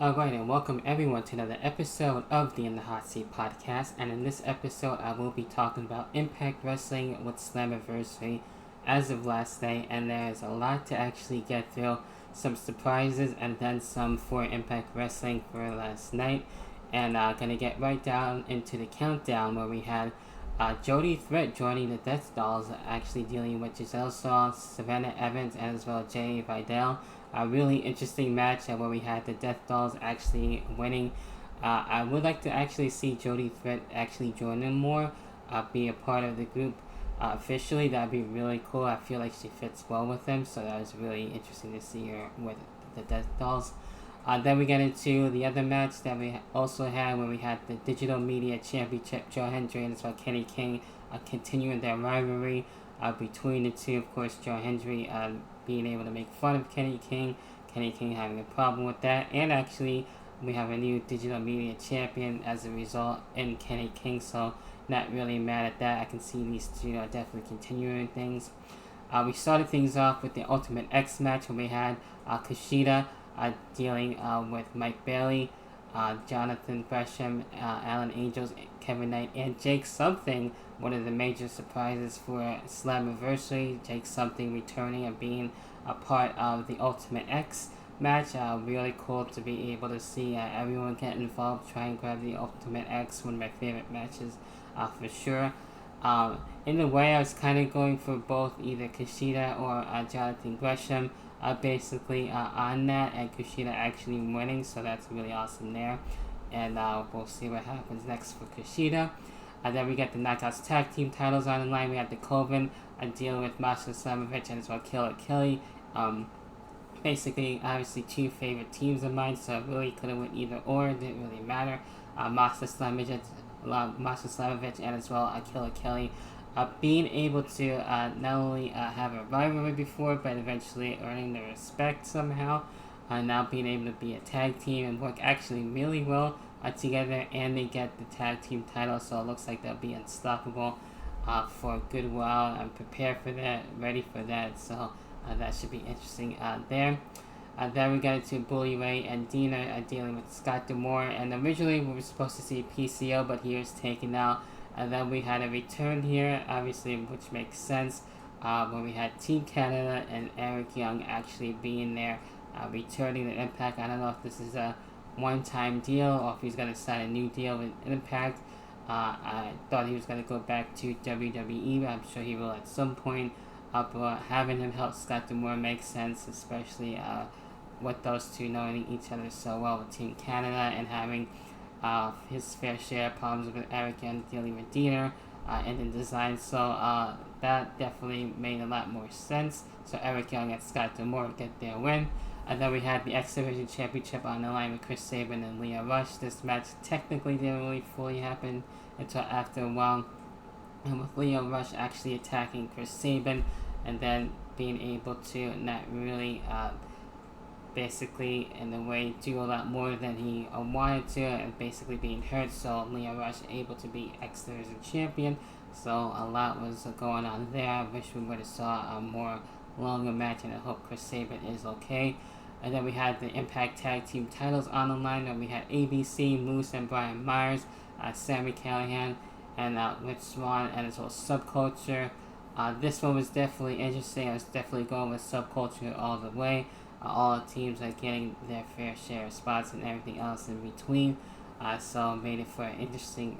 Alright, and welcome everyone to another episode of the In the Hot Seat podcast. And in this episode, I will be talking about Impact Wrestling with Slammiversary as of last night. And there's a lot to actually get through. Some surprises and then some for Impact Wrestling for last night. And gonna get right down into the countdown where we had Jody Threat joining the Death Dolls, actually dealing with Giselle Shaw, Savannah Evans, and as well Jay Vidal. A really interesting match where we had the Death Dolls actually winning. I would like to actually see Jody Threat actually join them more, be a part of the group officially. That'd be really cool. I feel like she fits well with them, so that was really interesting to see her with the Death Dolls. Then we get into the other match that we also had when we had the Digital Media Championship, Joe Hendry and as well Kenny King continuing their rivalry between the two. Of course, Joe Hendry being able to make fun of Kenny King having a problem with that, and actually we have a new Digital Media Champion as a result in Kenny King, so not really mad at that. I can see these two definitely continuing things. We started things off with the Ultimate X match when we had Kushida dealing with Mike Bailey, Jonathan Gresham, Alan Angels, Kevin Knight, and Jake Something. One of the major surprises for Slammiversary, Jake Something returning and being a part of the Ultimate X match. Really cool to be able to see everyone get involved, try and grab the Ultimate X, one of my favorite matches for sure. In a way, I was kind of going for both either Kushida or Jonathan Gresham. Basically on that, and Kushida actually winning, so that's really awesome there. And we'll see what happens next for Kushida. Then we get the Knockouts Tag Team titles on the line. We had the Coven dealing with Masha Slamovich and as well Killer Kelly. Basically, obviously, two favorite teams of mine, so it really could have went either or. It didn't really matter. Masha Slamovich and as well Killer Kelly. Being able to not only have a rivalry before, but eventually earning their respect somehow. Now being able to be a tag team and work actually really well together, and they get the tag team title, so it looks like they'll be unstoppable for a good while. I'm prepared for that, ready for that, so that should be interesting there. Then we got into Bully Ray and Dina dealing with Scott D'Amore, and originally we were supposed to see PCO, but he was taken out. And then we had a return here, obviously, which makes sense, when we had Team Canada and Eric Young actually being there, returning to Impact. I don't know if this is a one-time deal or if he's going to sign a new deal with Impact. I thought he was going to go back to WWE, but I'm sure he will at some point. But having him help Scott D'Amore makes sense, especially with those two knowing each other so well with Team Canada and having his fair share of problems with Eric Young dealing with Dina and in design, so that definitely made a lot more sense. So Eric Young and Scott D'Amore get their win. And then we had the X Division Championship on the line with Chris Sabin and Leah Rush. This match technically didn't really fully happen until after a while, and with Leah Rush actually attacking Chris Sabin and then being able to not really basically in a way do a lot more than he wanted to, and basically being hurt, so Leah Rush able to be X Division Champion, so a lot was going on there. I wish we would have saw a more longer match, and I hope Chris Sabin is okay. And then we had the Impact Tag Team titles on the line, and we had ABC, Moose and Brian Myers, Sami Callihan, and Rich Swann, and as well Subculture. This one was definitely interesting. I was definitely going with Subculture all the way. All the teams are getting their fair share of spots and everything else in between. So made it for an interesting,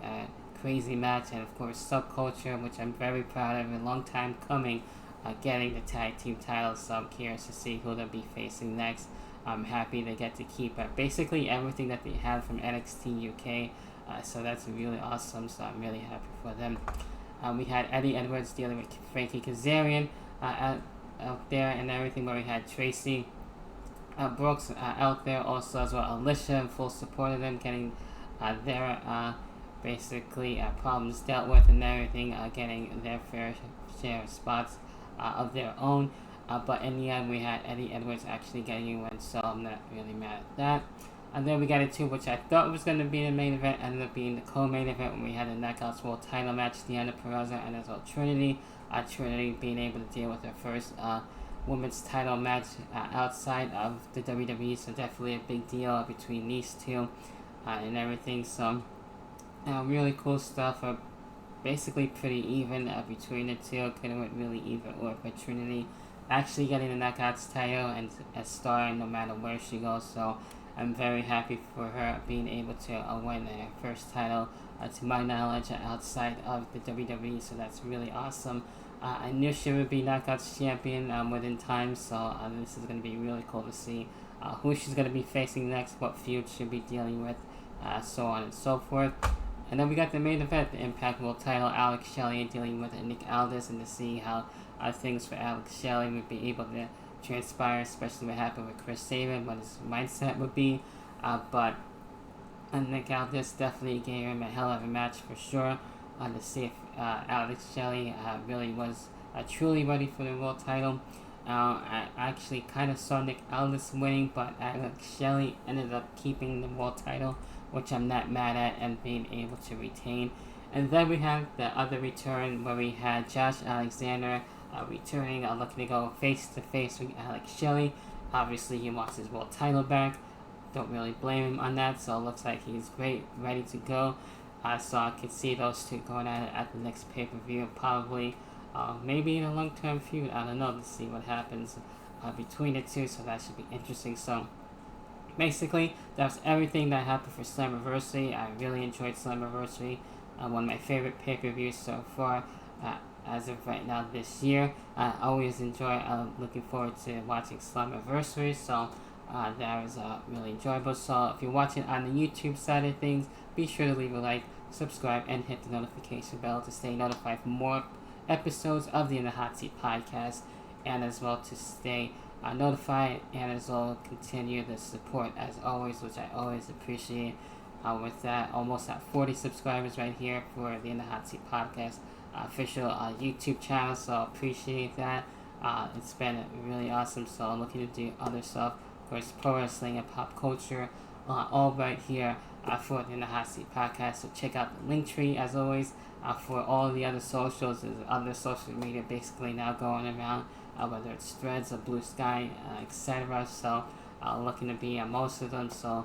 crazy match. And of course, Subculture, which I'm very proud of, a long time coming, getting the tag team titles. So I'm curious to see who they'll be facing next. I'm happy they get to keep basically everything that they have from NXT UK. So that's really awesome. So I'm really happy for them. We had Eddie Edwards dealing with Frankie Kazarian out there and everything, where we had Tracy Brooks out there also, as well Alicia in full support of them, getting their basically problems dealt with and everything, getting their fair share of spots of their own. But in the end, we had Eddie Edwards actually getting a win, so I'm not really mad at that. And then we got into which I thought was going to be the main event, ended up being the co-main event when we had a Knockouts World title match, Deanna Purrazzo and as well Trinity. Trinity being able to deal with her first women's title match outside of the WWE, so definitely a big deal between these two and everything. So really cool stuff. Basically pretty even between the two. Could have went really even or for Trinity actually getting the Knockouts title and a star no matter where she goes. So I'm very happy for her being able to win her first title, to my knowledge, outside of the WWE. So that's really awesome. I knew she would be Knockouts champion within time, so this is going to be really cool to see who she's going to be facing next, what feud she'll be dealing with, so on and so forth. And then we got the main event, the Impact World title, Alex Shelley dealing with Nick Aldis, and to see how things for Alex Shelley would be able to transpire, especially what happened with Chris Sabin, what his mindset would be. But Nick Aldis definitely gave him a hell of a match for sure, to see if Alex Shelley really was truly ready for the world title. I actually kind of saw Nick Aldis winning, but Alex Shelley ended up keeping the world title, which I'm not mad at, and being able to retain. And then we have the other return where we had Josh Alexander returning, looking to go face to face with Alex Shelley. Obviously, he wants his world title back. Don't really blame him on that, so it looks like he's great, ready to go. So I could see those two going at it at the next pay-per-view, probably maybe in a long-term feud. I don't know, to see what happens between the two, so that should be interesting. So basically, that's everything that happened for Slammiversary. I really enjoyed Slammiversary. One of my favorite pay-per-views so far as of right now this year. I always enjoy looking forward to watching Slammiversary, so that was really enjoyable. So if you're watching on the YouTube side of things, be sure to leave a like, subscribe, and hit the notification bell to stay notified for more episodes of the In the Hot Seat podcast, and as well to stay notified, and as well continue the support as always, which I always appreciate. With that, almost at 40 subscribers right here for the In the Hot Seat podcast official YouTube channel, so appreciate that. It's been really awesome, so I'm looking to do other stuff, of course, pro wrestling and pop culture, all right here for the In the Hot Seat podcast. So check out the link tree as always for all the other socials. There's other social media basically now going around, whether it's Threads or Blue Sky, etc. So looking to be on most of them. So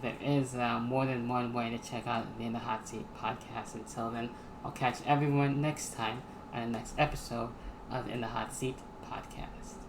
there is more than one way to check out the In the Hot Seat podcast. Until then, I'll catch everyone next time on the next episode of In the Hot Seat podcast.